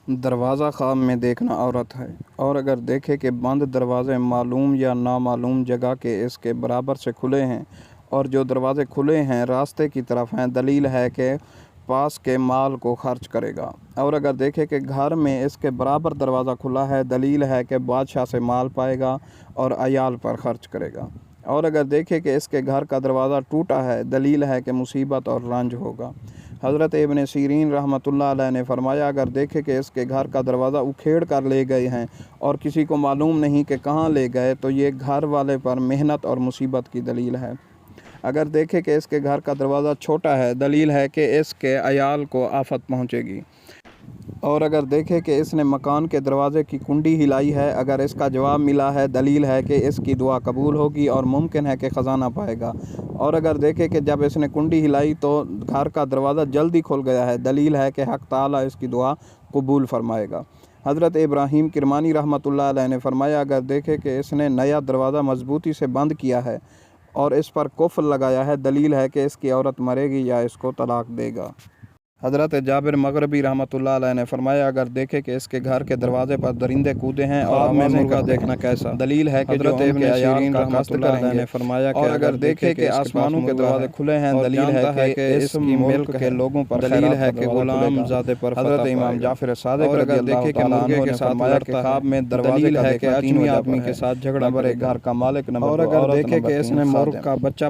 دروازہ خواب میں دیکھنا عورت ہے، اور اگر دیکھے کہ بند دروازے معلوم یا نامعلوم جگہ کے اس کے برابر سے کھلے ہیں، اور جو دروازے کھلے ہیں راستے کی طرف ہیں، دلیل ہے کہ پاس کے مال کو خرچ کرے گا۔ اور اگر دیکھے کہ گھر میں اس کے برابر دروازہ کھلا ہے، دلیل ہے کہ بادشاہ سے مال پائے گا اور عیال پر خرچ کرے گا۔ اور اگر دیکھے کہ اس کے گھر کا دروازہ ٹوٹا ہے، دلیل ہے کہ مصیبت اور رنج ہوگا۔ حضرت ابن سیرین رحمۃ اللہ علیہ نے فرمایا، اگر دیکھے کہ اس کے گھر کا دروازہ اکھیڑ کر لے گئے ہیں اور کسی کو معلوم نہیں کہ کہاں لے گئے، تو یہ گھر والے پر محنت اور مصیبت کی دلیل ہے۔ اگر دیکھے کہ اس کے گھر کا دروازہ چھوٹا ہے، دلیل ہے کہ اس کے عیال کو آفت پہنچے گی۔ اور اگر دیکھے کہ اس نے مکان کے دروازے کی کنڈی ہلائی ہے، اگر اس کا جواب ملا ہے، دلیل ہے کہ اس کی دعا قبول ہوگی اور ممکن ہے کہ خزانہ پائے گا۔ اور اگر دیکھے کہ جب اس نے کنڈی ہلائی تو گھر کا دروازہ جلدی کھل گیا ہے، دلیل ہے کہ حق تعالیٰ اس کی دعا قبول فرمائے گا۔ حضرت ابراہیم کرمانی رحمۃ اللہ علیہ نے فرمایا، اگر دیکھے کہ اس نے نیا دروازہ مضبوطی سے بند کیا ہے اور اس پر قفل لگایا ہے، دلیل ہے کہ اس کی عورت مرے گی یا اس کو طلاق دے گا۔ حضرت جابر مغربی رحمۃ اللہ علیہ نے فرمایا، اگر دیکھے کہ اس کے گھر کے دروازے پر درندے کودے ہیں اور خواب میں آوازیں مرغا کرتے ہیں، دیکھنا کیسا؟ دلیل ہے کہ حضرت جو ان ابن کے عیال سیرین کا رحمۃ قصد اللہ کریں علیہ گے۔ نے فرمایا کہ اور اگر دیکھے کہ اس کے پاس آسمانوں کے مرغا دروازے ہے کھلے ہیں، اور دلیل ہے جانتا ہے کہ اس کی ملک ملک کے لوگوں پر دلیل خیرات ہے کا کہ دروازہ کھلے غلام گا۔ زادے پر حضرت فتح امام پائے گا۔ جعفر صادق اور رضی اگر اللہ دیکھے کہ تعالیٰ مرغے عنہ کے نے ساتھ فرمایا کہ لڑتا ہے، خواب میں دروازے دلیل کا ہے کہ دیکھنا تین اجمی وجہ پر آدمی ہے۔ کے ساتھ جھگڑا نمبر کرے 1 گا۔ گھر کا مالک، نمبر اور 2 اگر عورت، دیکھے نمبر کہ اس 3 نے مرغ خادم۔ کا بچہ